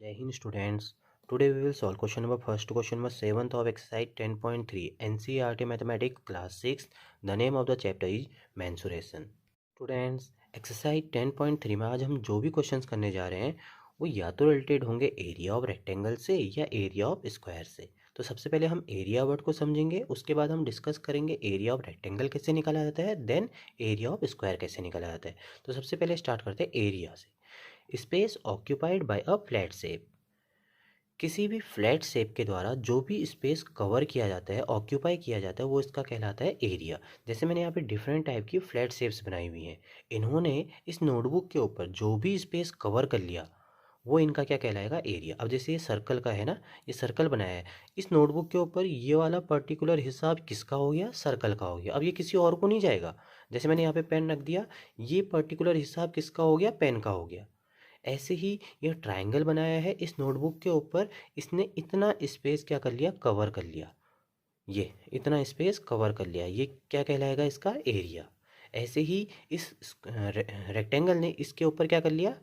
Jai Hind students. Today we will solve question number first, question number 7th of exercise 10.3 NCERT Mathematics class 6. The name of the chapter is mensuration. Students, exercise 10.3 में आज हम जो भी questions करने जा रहे हैं वो या तो रिलेटेड होंगे एरिया ऑफ रेक्टेंगल से या एरिया ऑफ स्क्वायर से। तो सबसे पहले हम एरिया वर्ड को समझेंगे, उसके बाद हम डिस्कस करेंगे एरिया ऑफ रेक्टेंगल कैसे निकाला जाता है, देन एरिया ऑफ स्क्वायर कैसे निकाला जाता है। तो सबसे पहले स्टार्ट करते हैं एरिया से। Space occupied by a flat shape. किसी भी फ्लैट शेप के द्वारा जो भी स्पेस कवर किया जाता है, ऑक्यूपाई किया जाता है, वो इसका कहलाता है एरिया। जैसे मैंने यहाँ पे डिफरेंट टाइप की फ्लैट शेप्स बनाई हुई हैं। इन्होंने इस नोटबुक के ऊपर जो भी स्पेस कवर कर लिया वो इनका क्या कहलाएगा, एरिया। अब जैसे ये सर्कल का है ना, ये सर्कल बनाया है, इस नोटबुक के ऊपर ये वाला पर्टिकुलर हिस्सा अब किसका हो गया, सर्कल का हो गया। अब ये किसी और को नहीं जाएगा। जैसे मैंने यहाँ पे पेन रख दिया, ये पर्टिकुलर हिस्सा अब किसका हो गया, पेन का हो गया। ऐसे ही यह ट्रायंगल बनाया है इस नोटबुक के ऊपर, इसने इतना स्पेस क्या कर लिया, कवर कर लिया। ये इतना स्पेस कवर कर लिया, ये क्या कहलाएगा, इसका एरिया। ऐसे ही इस रेक्टेंगल ने इसके ऊपर क्या कर लिया,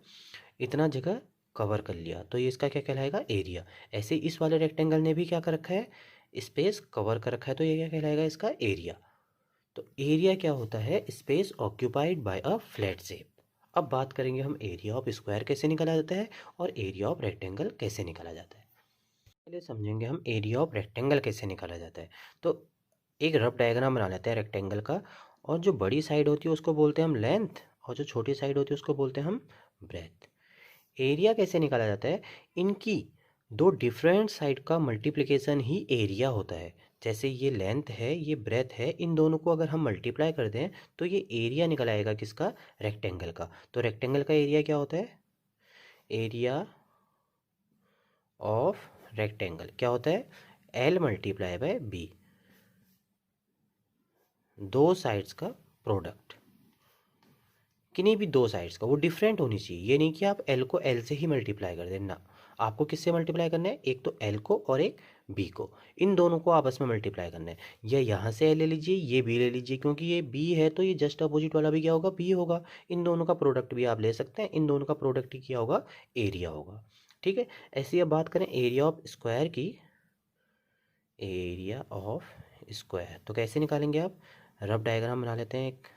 इतना जगह कवर कर लिया, तो ये इसका क्या कहलाएगा, एरिया। ऐसे इस वाले रेक्टेंगल ने भी क्या कर रखा है, स्पेस कवर कर रखा है, तो ये क्या कहलाएगा, इसका एरिया। तो एरिया क्या होता है, space occupied by a flat shape. अब बात करेंगे हम एरिया ऑफ स्क्वायर कैसे निकाला जाता है और एरिया ऑफ रेक्टेंगल कैसे निकाला जाता है। पहले समझेंगे हम एरिया ऑफ रेक्टेंगल कैसे निकाला जाता है। तो एक रफ डायग्राम बना लेते हैं रेक्टेंगल का, और जो बड़ी साइड होती है उसको बोलते हैं हम लेंथ, और जो छोटी साइड होती है उसको बोलते हैं हम ब्रेथ। एरिया कैसे निकाला जाता है, इनकी दो डिफरेंट साइड का मल्टीप्लिकेशन ही एरिया होता है। जैसे ये लेंथ है, ये ब्रेथ है, इन दोनों को अगर हम मल्टीप्लाई कर दें तो ये एरिया निकल आएगा किसका, रेक्टेंगल का। तो रेक्टेंगल का एरिया क्या होता है, एरिया ऑफ रेक्टेंगल क्या होता है, एल मल्टीप्लाई बाय बी, दो साइड्स का प्रोडक्ट। किन्हीं भी दो साइड्स का, वो डिफरेंट होनी चाहिए। ये नहीं कि आप एल को एल से ही मल्टीप्लाई कर दें ना, आपको किससे मल्टीप्लाई करना है, एक तो एल को और एक बी को, इन दोनों को आपस में मल्टीप्लाई करना है। या यहाँ से एल ले लीजिए, ये बी ले लीजिए, क्योंकि ये बी है तो ये जस्ट अपोजिट वाला भी क्या होगा, बी होगा। इन दोनों का प्रोडक्ट भी आप ले सकते हैं, इन दोनों का प्रोडक्ट ही क्या होगा, एरिया होगा। ठीक है। ऐसी अब बात करें एरिया ऑफ स्क्वायर की, एरिया ऑफ स्क्वायर तो कैसे निकालेंगे आप, रफ डायग्राम बना लेते हैं एक।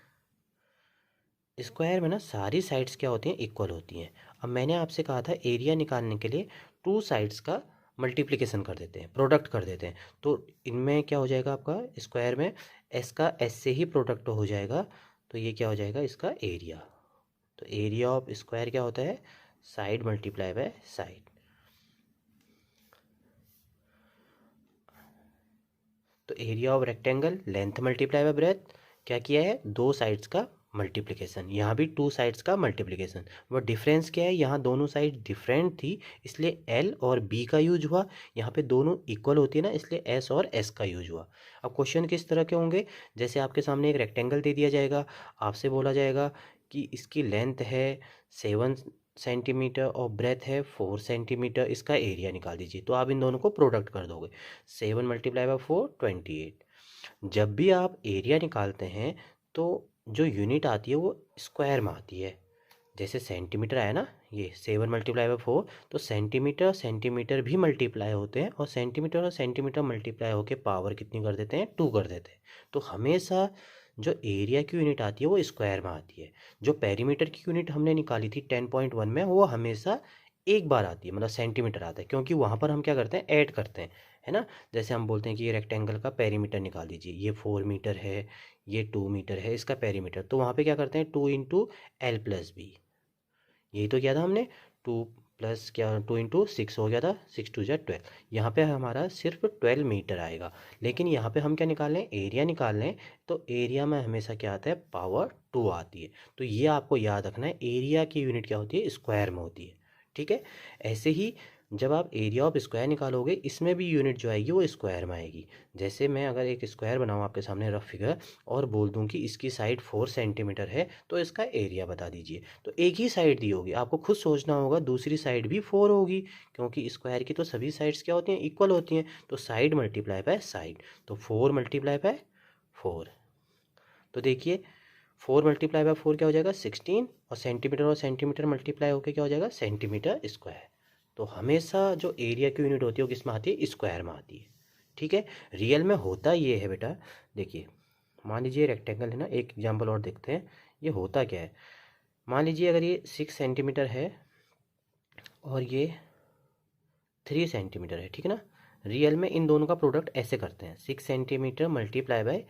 स्क्वायर में ना सारी साइड्स क्या होती हैं, इक्वल होती हैं। अब मैंने आपसे कहा था एरिया निकालने के लिए टू साइड्स का मल्टीप्लिकेशन कर देते हैं, प्रोडक्ट कर देते हैं। तो इनमें क्या हो जाएगा आपका, स्क्वायर में एस का एस से ही प्रोडक्ट हो जाएगा, तो ये क्या हो जाएगा, इसका एरिया। तो एरिया ऑफ स्क्वायर क्या होता है, साइड मल्टीप्लाई बाय साइड। तो area of rectangle length multiply by breath, क्या किया है, दो साइड्स का मल्टीप्लिकेशन। यहाँ भी टू साइड्स का मल्टीप्लिकेशन। वह डिफरेंस क्या है, यहाँ दोनों साइड डिफरेंट थी इसलिए एल और बी का यूज हुआ, यहाँ पे दोनों इक्वल होती है ना इसलिए एस और एस का यूज हुआ। अब क्वेश्चन किस तरह के होंगे, जैसे आपके सामने एक रेक्टेंगल दे दिया जाएगा, आपसे बोला जाएगा कि इसकी लेंथ है 7 सेंटीमीटर और ब्रेथ है 4 सेंटीमीटर, इसका एरिया निकाल दीजिए। तो आप इन दोनों को प्रोडक्ट कर दोगे, 7 × 4 28। जब भी आप एरिया निकालते हैं तो जो यूनिट आती है वो स्क्वायर में आती है। जैसे सेंटीमीटर आया ना, ये 7 × 4, तो सेंटीमीटर सेंटीमीटर भी मल्टीप्लाई होते हैं, और सेंटीमीटर और सेंटीमीटर मल्टीप्लाई होकर पावर कितनी कर देते हैं, 2 कर देते हैं। तो हमेशा जो एरिया की यूनिट आती है वो स्क्वायर में आती है। जो पेरीमीटर की यूनिट हमने निकाली थी 10.1 में, वो हमेशा एक बार आती है, मतलब सेंटीमीटर आता है, क्योंकि वहाँ पर हम क्या करते हैं, ऐड करते हैं, है ना। जैसे हम बोलते हैं कि ये रेक्टेंगल का पेरीमीटर निकाल दीजिए, ये 4 मीटर है, ये 2 मीटर है इसका पेरीमीटर, तो वहाँ पे क्या करते हैं, 2 × L + B। यही तो किया था हमने, 2 + क्या, 2 × 6 हो गया था, 6 × 2 = 12। यहाँ पे हमारा सिर्फ 12 मीटर आएगा। लेकिन यहाँ पे हम क्या निकाल लें, एरिया निकाल लें, तो एरिया में हमेशा क्या आता है, पावर 2 आती है। तो ये आपको याद रखना है, एरिया की यूनिट क्या होती है, स्क्वायर में होती है। ठीक है। ऐसे ही जब आप एरिया ऑफ स्क्वायर निकालोगे, इसमें भी यूनिट जो आएगी वो स्क्वायर में आएगी। जैसे मैं अगर एक स्क्वायर बनाऊँ आपके सामने रफ फिगर, और बोल दूँ कि इसकी साइड 4 सेंटीमीटर है, तो इसका एरिया बता दीजिए। तो एक ही साइड दी होगी, आपको खुद सोचना होगा दूसरी साइड भी 4 होगी, क्योंकि स्क्वायर की तो सभी साइड्स क्या होती हैं, इक्वल होती हैं। तो साइड मल्टीप्लाई बाय साइड, तो 4 × 4। तो देखिए 4 × 4 क्या हो जाएगा, 16, और सेंटीमीटर मल्टीप्लाई होकर क्या हो जाएगा, सेंटीमीटर स्क्वायर। तो हमेशा जो एरिया की यूनिट होती है वो किस में आती है, स्क्वायर में आती है। ठीक है, रियल में होता ये है बेटा, देखिए मान लीजिए रेक्टेंगल है ना, एक एग्जांपल और देखते हैं ये होता क्या है। मान लीजिए अगर ये 6 सेंटीमीटर है और ये 3 सेंटीमीटर है, ठीक है ना। रियल में इन दोनों का प्रोडक्ट ऐसे करते हैं, 6 सेंटीमीटर मल्टीप्लाई बाय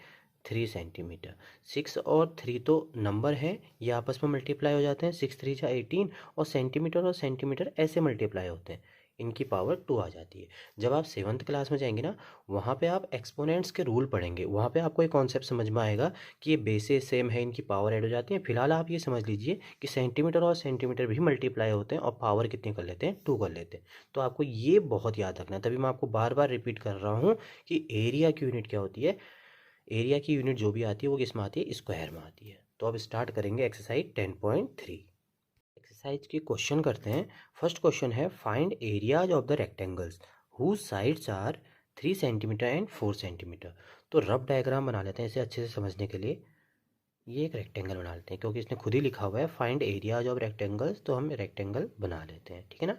3 सेंटीमीटर। 6 और 3 तो नंबर है, ये आपस में मल्टीप्लाई हो जाते हैं, 6 3 जा 18, और सेंटीमीटर ऐसे मल्टीप्लाई होते हैं, इनकी पावर 2 आ जाती है। जब आप 7th क्लास में जाएंगे ना, वहाँ पे आप एक्सपोनेंट्स के रूल पढ़ेंगे, वहाँ पे आपको एक कॉन्सेप्ट समझ में आएगा कि ये बेसेस सेम है, इनकी पावर ऐड हो जाती है। फिलहाल आप ये समझ लीजिए कि सेंटीमीटर और सेंटीमीटर भी मल्टीप्लाई होते हैं और पावर कितनी कर लेते हैं, 2 कर लेते हैं। तो आपको ये बहुत याद रखना है, तभी मैं आपको बार बार रिपीट कर रहा हूँ कि एरिया की यूनिट क्या होती है। एरिया की यूनिट जो भी आती है वो किस में आती है, स्क्वायर में आती है। तो अब स्टार्ट करेंगे एक्सरसाइज 10.3। एक्सरसाइज के क्वेश्चन करते हैं। फर्स्ट क्वेश्चन है find areas of the rectangles whose sides are 3 centimetre and 4 centimetre. तो रफ डायग्राम बना लेते हैं इसे अच्छे से समझने के लिए। ये एक रेक्टेंगल बना लेते हैं, क्योंकि इसने खुद ही लिखा हुआ है फाइंड एरियाज ऑफ रेक्टेंगल्स, तो हम रेक्टेंगल बना लेते हैं, ठीक है ना।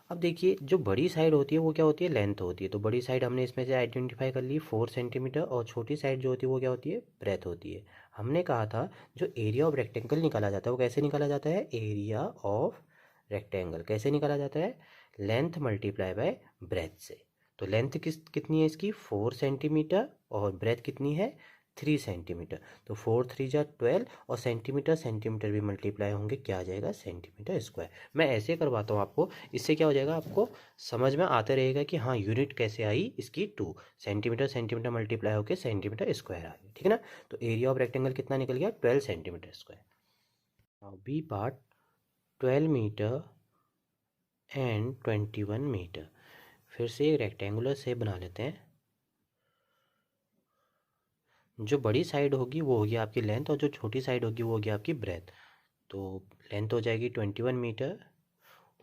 अब देखिए जो बड़ी साइड होती है वो क्या होती है, लेंथ होती है। तो बड़ी साइड हमने इसमें से आइडेंटिफाई कर ली 4 सेंटीमीटर, और छोटी साइड जो होती है वो क्या होती है, ब्रेथ होती है। हमने कहा था जो एरिया ऑफ रेक्टेंगल निकाला जाता है वो कैसे निकाला जाता है, एरिया ऑफ रेक्टेंगल कैसे निकाला जाता है, लेंथ मल्टीप्लाई बाय ब्रेथ से। तो लेंथ कितनी है इसकी, 4 सेंटीमीटर, और ब्रेथ कितनी है, 3 सेंटीमीटर। तो 4 3 जा 12, और सेंटीमीटर भी मल्टीप्लाई होंगे, क्या आ जाएगा, सेंटीमीटर स्क्वायर। मैं ऐसे करवाता हूँ आपको, इससे क्या हो जाएगा, आपको समझ में आते रहेगा कि हाँ यूनिट कैसे आई इसकी, 2 सेंटीमीटर मल्टीप्लाई होकर सेंटीमीटर स्क्वायर आ गया, ठीक है ना। तो एरिया ऑफ रेक्टेंगल कितना निकल गया, 12 centimetre square. Now B part 12 metre and 21 metre. फिर से एक रेक्टेंगुलर शेप बना लेते हैं। जो बड़ी साइड होगी वो होगी आपकी लेंथ, और जो छोटी साइड होगी वो होगी आपकी ब्रेथ। तो लेंथ हो जाएगी 21 मीटर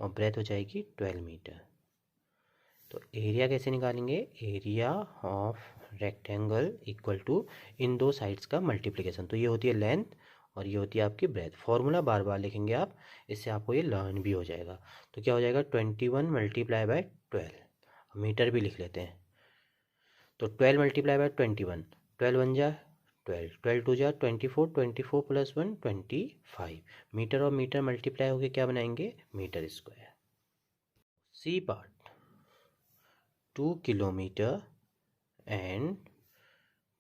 और ब्रेथ हो जाएगी 12 मीटर। तो एरिया कैसे निकालेंगे, area of rectangle equal to इन दो साइड्स का मल्टीप्लिकेशन। तो ये होती है लेंथ और ये होती है आपकी ब्रेथ। फॉर्मूला बार बार लिखेंगे आप, इससे आपको ये लर्न भी हो जाएगा। तो क्या हो जाएगा, 21 मल्टीप्लाई बाय 12, मीटर भी लिख लेते हैं। तो 12 मल्टीप्लाई बाय 21, 12 1 जा 12, 12 2 जा 24, 24 प्लस 1 25। मीटर और मीटर मल्टीप्लाई होकर क्या बनाएंगे, metre square. C part 2 kilometre and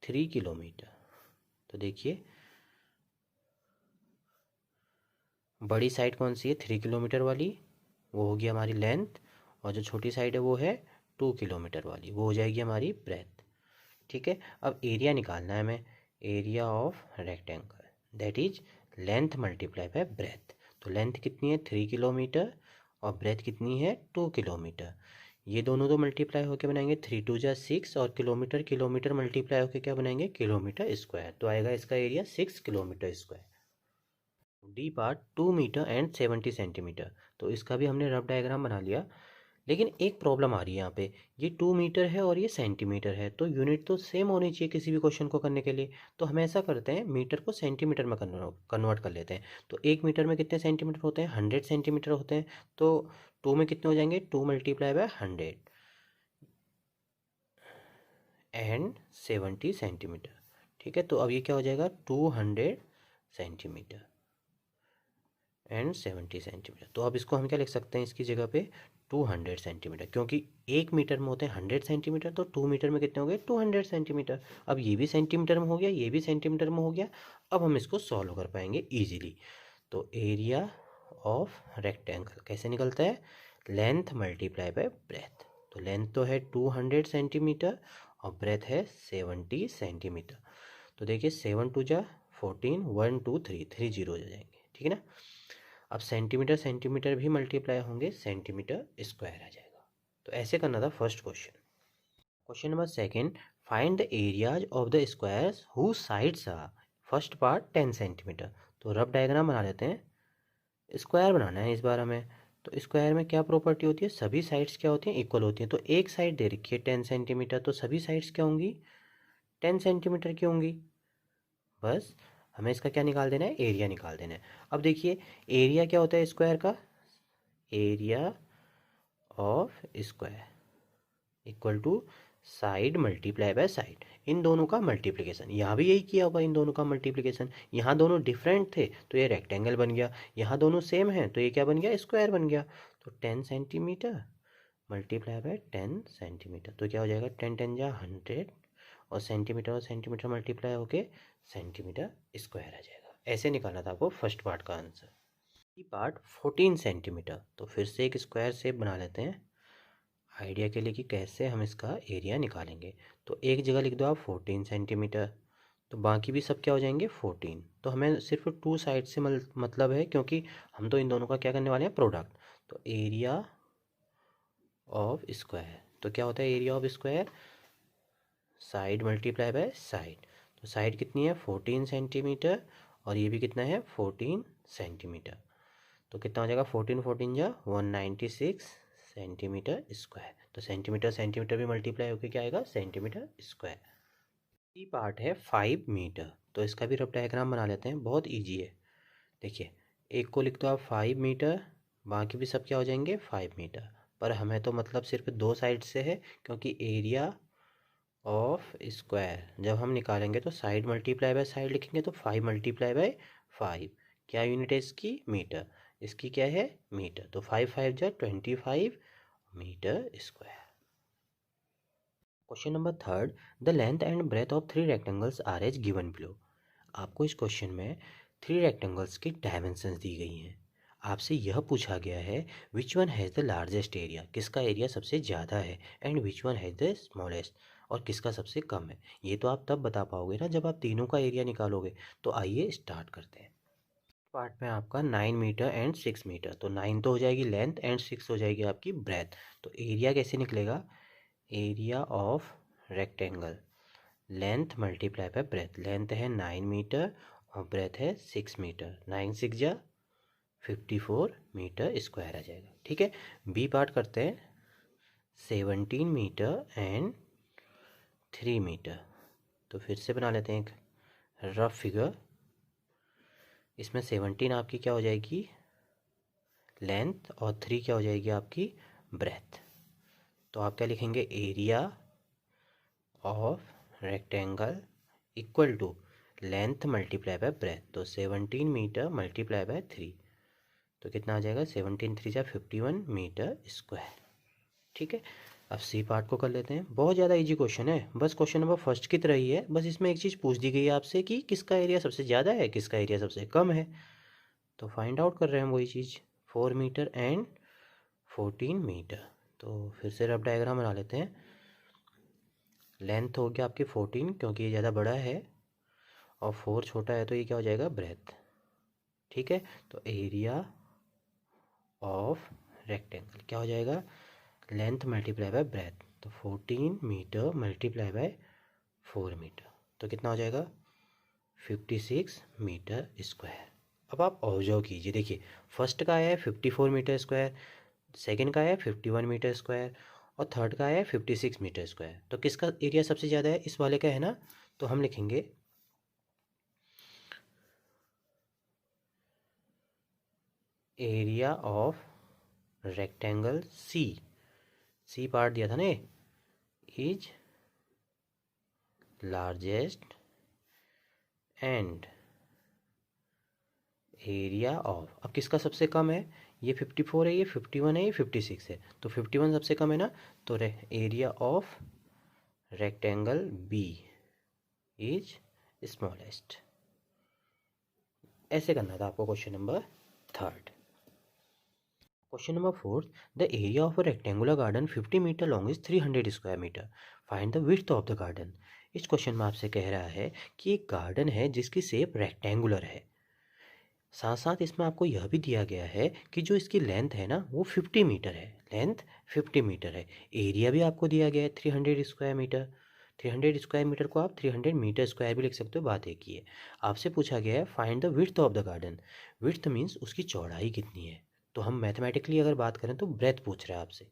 3 kilometre. तो देखिए बड़ी साइड कौन सी है, 3 किलोमीटर वाली, वो होगी हमारी लेंथ, और जो छोटी साइड है वो है 2 किलोमीटर वाली, वो हो जाएगी हमारी ब्रेथ। ठीक है, अब एरिया निकालना है हमें, area of rectangle that is length multiply by breadth. तो लेंथ कितनी है, 3 किलोमीटर, और ब्रेथ कितनी है, 2 किलोमीटर। ये दोनों तो मल्टीप्लाई होकर बनाएंगे, 3 2 जा 6, और किलोमीटर मल्टीप्लाई होकर क्या बनाएंगे, किलोमीटर स्क्वायर। तो आएगा इसका area 6 kilometre square. D part 2 metre and 70 centimetre. तो इसका भी हमने रफ डायग्राम बना लिया, लेकिन एक प्रॉब्लम आ रही है यहाँ पे, ये 2 मीटर है और ये सेंटीमीटर है, तो यूनिट तो सेम होनी चाहिए किसी भी क्वेश्चन को करने के लिए। तो हम ऐसा करते हैं, मीटर को सेंटीमीटर में कन्वर्ट कर लेते हैं। तो 1 मीटर में कितने सेंटीमीटर होते हैं, 100 सेंटीमीटर होते हैं। तो 2 में कितने हो जाएंगे, 2 मल्टीप्लाई बाय 100 एंड 70 सेंटीमीटर। ठीक है, तो अब ये क्या हो जाएगा, 200 सेंटीमीटर एंड 70 सेंटीमीटर। तो अब इसको हम क्या लिख सकते हैं इसकी जगह पे, 200 सेंटीमीटर, क्योंकि 1 मीटर में होते हैं 100 सेंटीमीटर, तो 2 मीटर में कितने हो गए, 200 सेंटीमीटर। अब ये भी सेंटीमीटर में हो गया, ये भी सेंटीमीटर में हो गया। अब हम इसको सॉल्व कर पाएंगे ईजिली। तो एरिया ऑफ रेक्टेंगल कैसे निकलता है, लेंथ मल्टीप्लाई बाय ब्रेथ। तो लेंथ तो है 200 सेंटीमीटर और ब्रेथ है 70 सेंटीमीटर। तो देखिए 7 2 जा 14, 1 2 3, 3 0 हो जाएंगे, ठीक है ना। अब सेंटीमीटर भी मल्टीप्लाई होंगे, सेंटीमीटर स्क्वायर आ जाएगा। तो ऐसे करना था first question. Question number second, find the areas of the squares who sides are, first part 10 centimetre. तो रफ डायग्राम बना लेते हैं, स्क्वायर बनाना है इस बार हमें। तो स्क्वायर में क्या प्रॉपर्टी होती है, सभी साइड्स क्या होती हैं, इक्वल होती हैं। तो एक साइड दे रखी है 10 सेंटीमीटर, तो सभी साइड्स क्या होंगी, 10 सेंटीमीटर की होंगी। बस हमें इसका क्या निकाल देना है, एरिया निकाल देना है। अब देखिए एरिया क्या होता है स्क्वायर का, area of square equal to side multiply by side, इन दोनों का मल्टीप्लिकेशन। यहाँ भी यही किया होगा, इन दोनों का मल्टीप्लिकेशन। यहाँ दोनों डिफरेंट थे तो ये रेक्टेंगल बन गया, यहाँ दोनों सेम हैं तो ये क्या बन गया, स्क्वायर बन गया। तो 10 सेंटीमीटर मल्टीप्लाई बाय 10 सेंटीमीटर, तो क्या हो जाएगा, 10 10 जा 100 और सेंटीमीटर मल्टीप्लाई होके सेंटीमीटर स्क्वायर आ जाएगा। ऐसे निकालना था आपको फर्स्ट पार्ट का आंसर। ये पार्ट 14 सेंटीमीटर, तो फिर से एक स्क्वायर शेप बना लेते हैं आइडिया के लिए कि कैसे हम इसका एरिया निकालेंगे। तो एक जगह लिख दो आप 14 सेंटीमीटर, तो बाकी भी सब क्या हो जाएंगे 14। तो हमें सिर्फ टू साइड से मतलब है, क्योंकि हम तो इन दोनों का क्या करने वाले हैं, प्रोडक्ट। तो एरिया ऑफ स्क्वायर, तो क्या होता है area of square, side multiply by side. तो साइड कितनी है 14 सेंटीमीटर और ये भी कितना है 14 सेंटीमीटर। तो कितना हो जाएगा 14 14 जा 196 सेंटीमीटर स्क्वायर। तो सेंटीमीटर भी मल्टीप्लाई होकर क्या आएगा, सेंटीमीटर स्क्वायर। ये पार्ट है 5 मीटर, तो इसका भी रफ डायग्राम बना लेते हैं, बहुत ईजी है। देखिए एक को लिख दो आप 5 मीटर, बाकी भी सब क्या हो जाएंगे 5 मीटर। पर हमें तो मतलब सिर्फ दो साइड से है, क्योंकि एरिया ऑफ स्क्वायर जब हम निकालेंगे तो साइड मल्टीप्लाई बाय साइड लिखेंगे, तो 5 मल्टीप्लाई बाय 5 क्या यूनिट है इसकी, मीटर। इसकी क्या है, मीटर। तो 5 5 जा 25 metre square. Question number 3, the length and breadth of 3 rectangles are as given below. आपको इस क्वेश्चन में 3 रेक्टेंगल्स की डायमेंशंस दी गई हैं। आपसे यह पूछा गया है which one has the largest area, किसका एरिया सबसे ज़्यादा है, and which one has the smallest, और किसका सबसे कम है। ये तो आप तब बता पाओगे ना जब आप तीनों का एरिया निकालोगे। तो आइए स्टार्ट करते हैं। पार्ट में आपका 9 मीटर एंड 6 मीटर, तो 9 तो हो जाएगी लेंथ एंड 6 हो जाएगी आपकी ब्रेथ। तो एरिया कैसे निकलेगा, area of rectangle length multiply by breath. Length है 9 मीटर और ब्रेथ है 6 मीटर, 9 6 जा 54 मीटर स्क्वायर आ जाएगा। ठीक है, बी पार्ट करते हैं 17 मीटर एंड 3 मीटर। तो फिर से बना लेते हैं एक रफ फिगर। इसमें 17 आपकी क्या हो जाएगी लेंथ और 3 क्या हो जाएगी आपकी ब्रेथ। तो आप क्या लिखेंगे, area of rectangle equal to length multiply by breadth. तो 17 मीटर मल्टीप्लाई बाय 3, तो कितना आ जाएगा 17 3 जा 51 मीटर स्क्वायर। ठीक है, अब सी पार्ट को कर लेते हैं। बहुत ज़्यादा इजी क्वेश्चन है, बस क्वेश्चन नंबर फर्स्ट की तरह ही है। बस इसमें एक चीज़ पूछ दी गई है आपसे कि किसका एरिया सबसे ज़्यादा है, किसका एरिया सबसे कम है। तो फाइंड आउट कर रहे हैं वही चीज़, 4 मीटर एंड 14 मीटर। तो फिर से रफ डायग्राम बना लेते हैं। लेंथ हो गया आपकी 14 क्योंकि ये ज़्यादा बड़ा है, और 4 छोटा है, तो ये क्या हो जाएगा ब्रेथ। ठीक है, तो एरिया ऑफ रेक्टेंगल क्या हो जाएगा, लेंथ मल्टीप्लाई बाय ब्रेथ। तो 14 मीटर मल्टीप्लाई बाय 4 मीटर, तो कितना हो जाएगा 56 मीटर स्क्वायर। अब आप ऑब्जर्व कीजिए, देखिए फर्स्ट का आया है 54 मीटर स्क्वायर, सेकंड का आया है 51 मीटर स्क्वायर, और थर्ड का आया है 56 मीटर स्क्वायर। तो किसका एरिया सबसे ज़्यादा है, इस वाले का है ना। तो हम लिखेंगे area of rectangle C part दिया था ना, is largest and area of, अब किसका सबसे कम है, ये 54 है, ये 51 है, ये 56 है। तो 51 सबसे कम है ना, तो area of rectangle B is smallest. ऐसे करना था आपको question number 3। Question number 4, the area of a rectangular garden 50 metre long is 300 square metre, find the width of the garden. इस क्वेश्चन में आपसे कह रहा है कि एक गार्डन है जिसकी शेप रेक्टेंगुलर है, साथ साथ इसमें आपको यह भी दिया गया है कि जो इसकी लेंथ है ना वो 50 मीटर है, लेंथ 50 मीटर है। एरिया भी आपको दिया गया है 300 स्क्वायर मीटर। 300 स्क्वायर मीटर को आप 300 मीटर स्क्वायर भी लिख सकते हो, बात एक ही है। आपसे पूछा गया है find the width of the garden. Width means उसकी चौड़ाई कितनी है। तो हम मैथमेटिकली अगर बात करें तो ब्रेथ पूछ रहा है आपसे,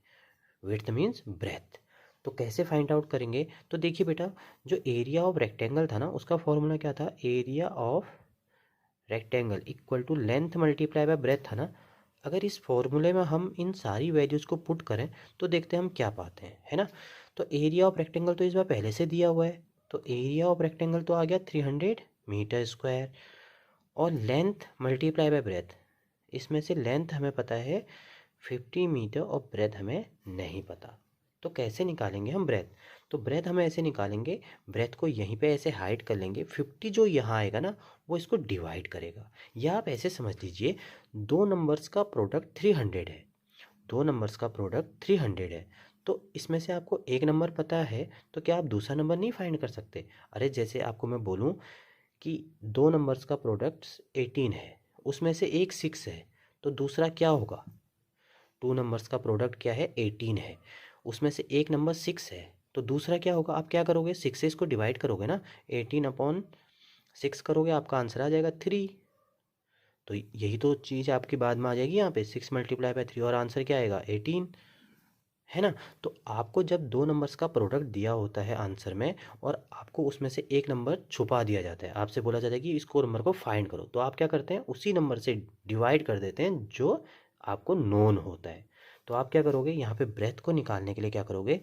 विड्थ मीन्स ब्रेथ। तो कैसे फाइंड आउट करेंगे, तो देखिए बेटा, जो एरिया ऑफ रेक्टेंगल था ना उसका फॉर्मूला क्या था, area of rectangle equal to length multiply by breadth था ना। अगर इस फॉर्मूले में हम इन सारी वैल्यूज़ को पुट करें तो देखते हैं हम क्या पाते हैं, है ना। तो एरिया ऑफ रेक्टेंगल तो इस बार पहले से दिया हुआ है, तो एरिया ऑफ रेक्टेंगल तो आ गया 300 मीटर स्क्वायर, और लेंथ मल्टीप्लाई बाय ब्रेथ, इसमें से लेंथ हमें पता है 50 मीटर और ब्रेथ हमें नहीं पता। तो कैसे निकालेंगे हम ब्रेथ? तो ब्रेथ हम ऐसे निकालेंगे, ब्रेथ को यहीं पे ऐसे हाइड कर लेंगे, 50 जो यहाँ आएगा ना वो इसको डिवाइड करेगा। या आप ऐसे समझ लीजिए, दो नंबर्स का प्रोडक्ट 300 है, दो नंबर्स का प्रोडक्ट 300 है, तो इसमें से आपको एक नंबर पता है, तो क्या आप दूसरा नंबर नहीं फाइंड कर सकते? अरे जैसे आपको मैं बोलूँ कि दो नंबर्स का प्रोडक्ट 18 है, उसमें से एक 6 है, तो दूसरा क्या होगा? टू नंबर्स का प्रोडक्ट क्या है? 18 है, उसमें से एक नंबर 6 है, तो दूसरा क्या होगा? आप क्या करोगे? 6 से इसको डिवाइड करोगे ना, 18/6 करोगे, आपका आंसर आ जाएगा 3। तो यही तो चीज़ आपकी बाद में आ जाएगी यहाँ पे, 6 मल्टीप्लाई बाय 3, और आंसर क्या आएगा? 18, है ना। तो आपको जब दो नंबर्स का प्रोडक्ट दिया होता है आंसर में, और आपको उसमें से एक नंबर छुपा दिया जाता है, आपसे बोला जाता है कि इसको नंबर को फाइंड करो, तो आप क्या करते हैं? उसी नंबर से डिवाइड कर देते हैं जो आपको नोन होता है। तो आप क्या करोगे? यहाँ पे ब्रेथ को निकालने के लिए क्या करोगे?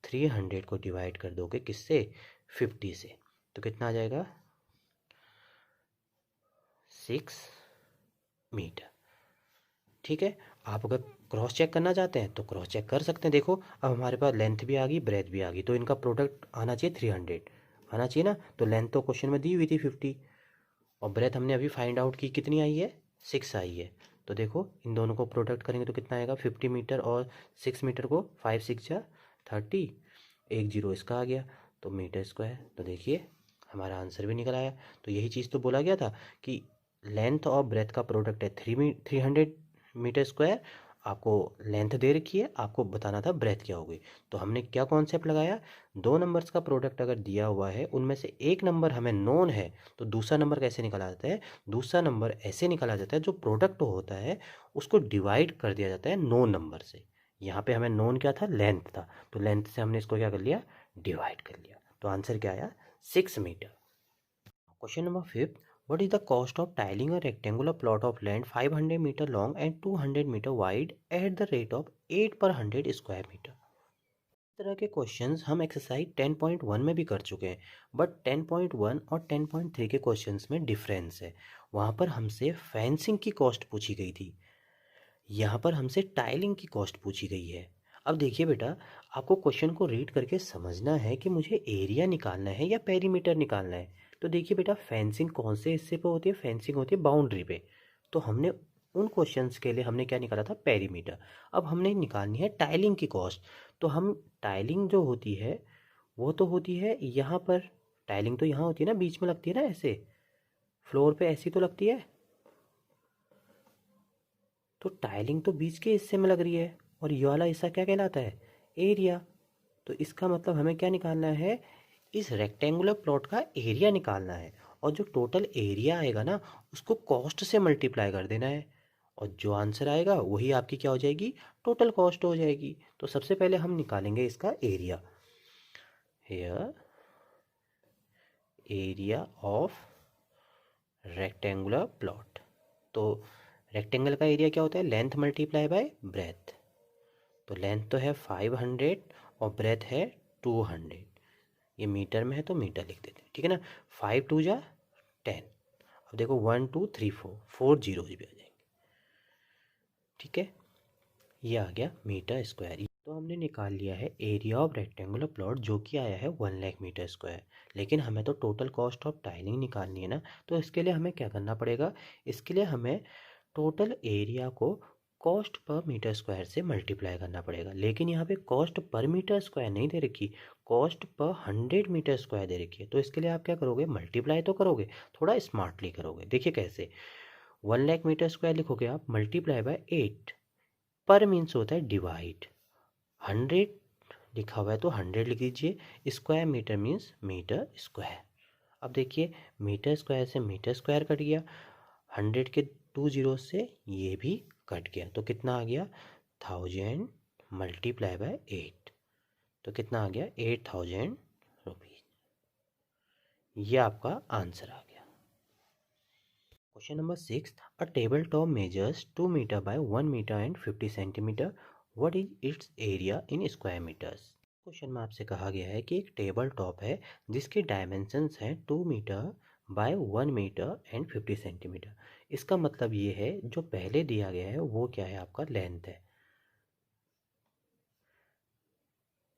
300 को डिवाइड कर दोगे किससे? 50 से, तो कितना आ जाएगा? 6 मीटर। ठीक है। आप अगर क्रॉस चेक करना चाहते हैं तो क्रॉस चेक कर सकते हैं। देखो अब हमारे पास लेंथ भी आ गई, ब्रेथ भी आ गई, तो इनका प्रोडक्ट आना चाहिए 300 आना चाहिए ना। तो लेंथ तो क्वेश्चन में दी हुई थी 50, और ब्रेथ हमने अभी फाइंड आउट की, कितनी आई है? 6 आई है। तो देखो इन दोनों को प्रोडक्ट करेंगे तो कितना आएगा? 50 मीटर और 6 मीटर को 5 6 जा 30, एक जीरो इसका आ गया, तो मीटर स्क्वायर। तो देखिए हमारा आंसर भी निकल आया। तो यही चीज़ तो बोला गया था कि लेंथ और ब्रेथ का प्रोडक्ट है 300 मीटर स्क्वायर, आपको लेंथ दे रखी है, आपको बताना था ब्रेथ क्या होगी। तो हमने क्या कॉन्सेप्ट लगाया? दो नंबर्स का प्रोडक्ट अगर दिया हुआ है, उनमें से एक नंबर हमें नोन है, तो दूसरा नंबर कैसे निकाला जाता है? दूसरा नंबर ऐसे निकाला जाता है, जो प्रोडक्ट होता है उसको डिवाइड कर दिया जाता है नोन नंबर से। यहाँ पे हमें नोन क्या था? लेंथ था, तो लेंथ से हमने इसको क्या कर लिया? डिवाइड कर लिया। तो आंसर क्या आया? 6 metre. Question number 5, what is the cost of tiling a rectangular plot of land 500 meter long and 200 meter wide at the rate of 8 per 100 square meter? इस तरह के क्वेश्चंस हम एक्सरसाइज 10.1 में भी कर चुके हैं, बट 10.1 और 10.3 के क्वेश्चंस में डिफरेंस है। वहाँ पर हमसे फेंसिंग की कॉस्ट पूछी गई थी, यहाँ पर हमसे टाइलिंग की कॉस्ट पूछी गई है। अब देखिए बेटा, आपको क्वेश्चन को रीड करके समझना है कि मुझे एरिया निकालना है या पेरीमीटर निकालना है। तो देखिए बेटा, फेंसिंग कौन से हिस्से पे होती है? फेंसिंग होती है बाउंड्री पे। तो हमने उन क्वेश्चंस के लिए हमने क्या निकाला था? पेरीमीटर। अब हमने निकालनी है टाइलिंग की कॉस्ट। तो हम टाइलिंग जो होती है वो तो होती है यहाँ पर, टाइलिंग तो यहाँ होती है ना, बीच में लगती है ना, ऐसे फ्लोर पे ऐसी तो लगती है। तो टाइलिंग तो बीच के हिस्से में लग रही है, और ये वाला हिस्सा क्या कहलाता है? एरिया। तो इसका मतलब हमें क्या निकालना है? इस रेक्टेंगुलर प्लॉट का एरिया निकालना है, और जो टोटल एरिया आएगा ना उसको कॉस्ट से मल्टीप्लाई कर देना है, और जो आंसर आएगा वही आपकी क्या हो जाएगी? टोटल कॉस्ट हो जाएगी। तो सबसे पहले हम निकालेंगे इसका area. Here area of rectangular plot. तो रेक्टेंगल का एरिया क्या होता है? Length multiply by breadth. तो लेंथ तो है 500 और ब्रेथ है 200, ये मीटर में है तो मीटर लिख देते हैं, ठीक है ना। 5 2 जा 10। अब देखो 1 2 3 4, 4 जीरो भी आ जाएंगे, ठीक है। ये आ गया मीटर स्क्वायर। तो हमने निकाल लिया है एरिया ऑफ रेक्टेंगुलर प्लॉट, जो कि आया है 1 लाख मीटर स्क्वायर। लेकिन हमें तो टोटल कॉस्ट ऑफ टाइलिंग निकालनी है ना, तो इसके लिए हमें क्या करना पड़ेगा? इसके लिए हमें टोटल एरिया को कॉस्ट पर मीटर स्क्वायर से मल्टीप्लाई करना पड़ेगा। लेकिन यहाँ पे कॉस्ट पर मीटर स्क्वायर नहीं दे रखी, कॉस्ट पर 100 मीटर स्क्वायर दे रखी है। तो इसके लिए आप क्या करोगे? मल्टीप्लाई तो करोगे, थोड़ा स्मार्टली करोगे। देखिए कैसे, 1 लाख मीटर स्क्वायर लिखोगे आप, मल्टीप्लाई बाय 8। पर मीन्स होता है डिवाइड, 100 लिखा हुआ है तो 100 लिख दीजिए, square metre means metre square. अब देखिए, मीटर स्क्वायर से मीटर स्क्वायर कट गया, 100 के 2 जीरो से ये भी कट गया, तो कितना आ गया? 1000 मल्टीप्लाई बाय 8, तो कितना आ गया? 8000 रुपीज। ये आपका आंसर आ गया। Question number 6. A tabletop measures 2 meter by 1 meter and 50 centimeter. What is its area in square meters? Question में आपसे कहा गया है कि एक टेबल टॉप है जिसके डायमेंशंस हैं 2 metre by 1 metre and 50 centimetre. इसका मतलब ये है जो पहले दिया गया है वो क्या है, आपका लेंथ है,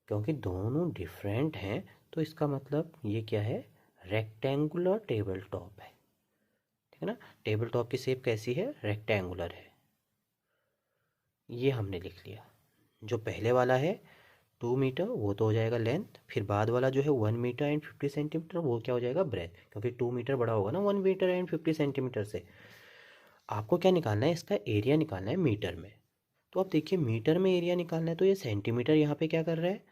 क्योंकि दोनों डिफरेंट हैं तो इसका मतलब ये क्या है, रेक्टेंगुलर टेबल टॉप है। ठीक है ना, टेबल टॉप की शेप कैसी है, रेक्टेंगुलर है। ये हमने लिख लिया। जो पहले वाला है 2 मीटर वो तो हो जाएगा लेंथ, फिर बाद वाला जो है 1 मीटर एंड 50 सेंटीमीटर वो क्या हो जाएगा, ब्रेथ, क्योंकि 2 मीटर बड़ा होगा ना 1 मीटर एंड 50 सेंटीमीटर से। आपको क्या निकालना है, इसका एरिया निकालना है मीटर में। तो अब देखिए मीटर में एरिया निकालना है तो ये सेंटीमीटर यहाँ पे क्या कर रहा है,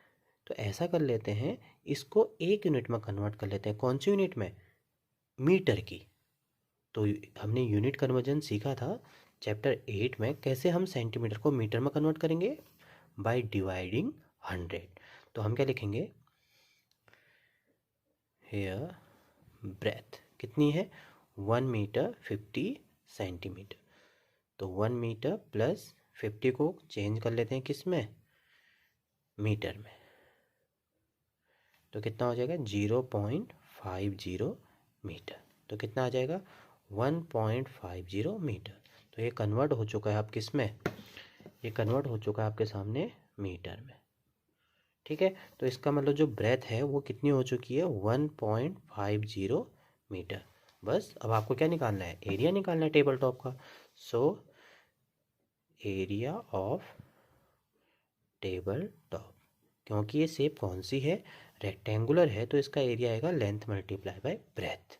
तो ऐसा कर लेते हैं, इसको एक यूनिट में कन्वर्ट कर लेते हैं। कौन सी यूनिट में, मीटर की। तो हमने यूनिट कन्वर्जन सीखा था चैप्टर 8 में, कैसे हम सेंटीमीटर को मीटर में कन्वर्ट करेंगे, बाय डिवाइडिंग 100। तो हम क्या लिखेंगे, हेयर ब्रेथ कितनी है, 1 मीटर 50 सेंटीमीटर। तो 1 मीटर प्लस 50 को चेंज कर लेते हैं किस में, मीटर में। तो कितना हो जाएगा 0.50 मीटर। तो कितना आ जाएगा 1.50 मीटर। तो ये कन्वर्ट हो चुका है आप किस में, ये कन्वर्ट हो चुका है आपके सामने मीटर में। ठीक है, तो इसका मतलब जो ब्रेथ है वो कितनी हो चुकी है, 1.50 मीटर। बस अब आपको क्या निकालना है, एरिया निकालना है टेबल टॉप का। So area of table top, क्योंकि ये शेप कौन सी है, रेक्टेंगुलर है, तो इसका एरिया आएगा लेंथ मल्टीप्लाई बाय ब्रेथ।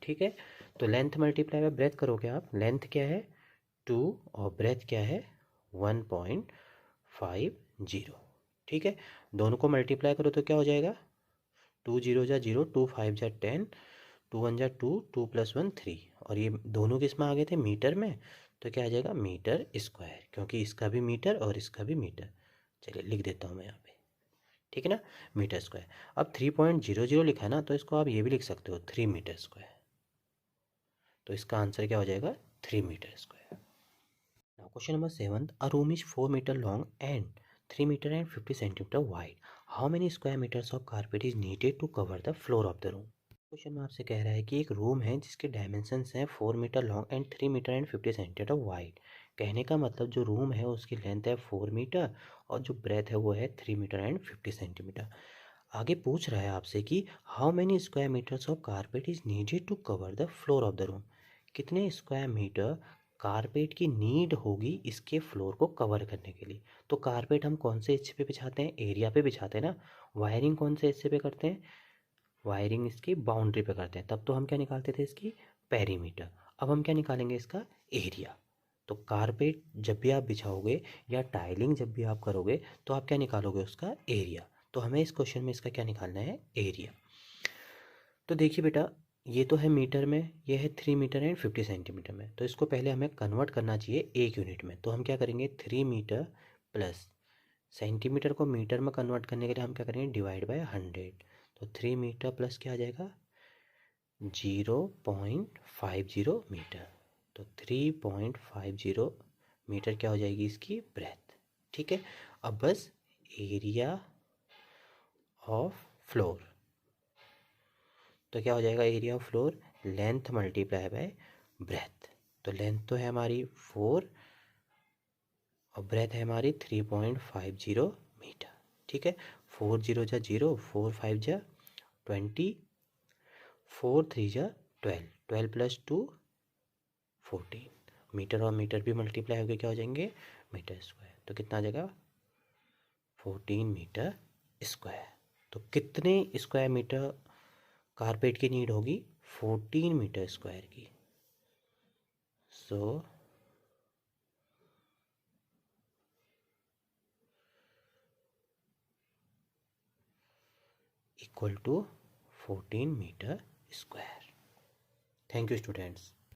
ठीक है, तो लेंथ मल्टीप्लाई बाय ब्रेथ करोगे आप, लेंथ क्या है 2 और ब्रेथ क्या है 1.50। ठीक है, दोनों को मल्टीप्लाई करो तो क्या हो जाएगा, 2 0 जा 0, 2 5 जा 10, 2 1 जा 2, 2 + 1 3, और ये दोनों किस में आ गए थे, मीटर में। तो क्या आ जाएगा मीटर स्क्वायर, क्योंकि इसका भी मीटर और इसका भी मीटर। चलिए लिख देता हूँ मैं यहाँ पे, ठीक है ना, मीटर स्क्वायर। अब 3.00 लिखा है ना, तो इसको आप ये भी लिख सकते हो 3 मीटर स्क्वायर। तो इसका आंसर क्या हो जाएगा 3 metre square. Now question number 7. A room is 4 meter long and 3 meter and 50 centimeter wide. How many square meters of carpet is needed to cover the floor of the room? Question में आपसे कह रहा है कि एक room है जिसके dimensions हैं 4 metre long and 3 metre and 50 centimetre wide. कहने का मतलब जो रूम है उसकी लेंथ है 4 मीटर और जो ब्रेथ है वो है 3 मीटर एंड 50 सेंटीमीटर। आगे पूछ रहा है आपसे कि how many square metres of carpet is needed to cover the floor of the room. कितने स्क्वायर मीटर कारपेट की नीड होगी इसके फ्लोर को कवर करने के लिए। तो कारपेट हम कौन से हिस्से पे बिछाते हैं, एरिया पे बिछाते हैं ना। वायरिंग कौन से हिस्से पे करते हैं, वायरिंग इसकी बाउंड्री पे करते हैं। तब तो हम क्या निकालते थे, इसकी पेरीमीटर। अब हम क्या निकालेंगे, इसका एरिया। तो कारपेट जब भी आप बिछाओगे या टाइलिंग जब भी आप करोगे तो आप क्या निकालोगे, उसका एरिया। तो हमें इस क्वेश्चन में इसका क्या निकालना है, एरिया। तो देखिए बेटा, ये तो है मीटर में, ये है 3 मीटर एंड 50 सेंटीमीटर में। तो इसको पहले हमें कन्वर्ट करना चाहिए एक यूनिट में। तो हम क्या करेंगे, 3 मीटर प्लस सेंटीमीटर को मीटर में कन्वर्ट करने के लिए हम क्या करेंगे, डिवाइड बाय 100। तो 3 मीटर प्लस क्या आ जाएगा 0.50 मीटर। तो 3.50 मीटर क्या हो जाएगी इसकी ब्रेथ। ठीक है, अब बस एरिया ऑफ फ्लोर, तो क्या हो जाएगा area of floor, length multiply by breadth. तो लेंथ तो है हमारी 4 और ब्रेथ है हमारी 3.50 मीटर। ठीक है, 4 0 जा 0, 4 5 जा 20, 4 3 जा 12, 12 + 2 14। मीटर और मीटर भी मल्टीप्लाई होकर क्या हो जाएंगे, मीटर स्क्वायर। तो कितना आ जाएगा 14 मीटर स्क्वायर। तो कितने स्क्वायर मीटर कारपेट की नीड होगी, 14 मीटर स्क्वायर की। So equal to 14 metre square. Thank you students.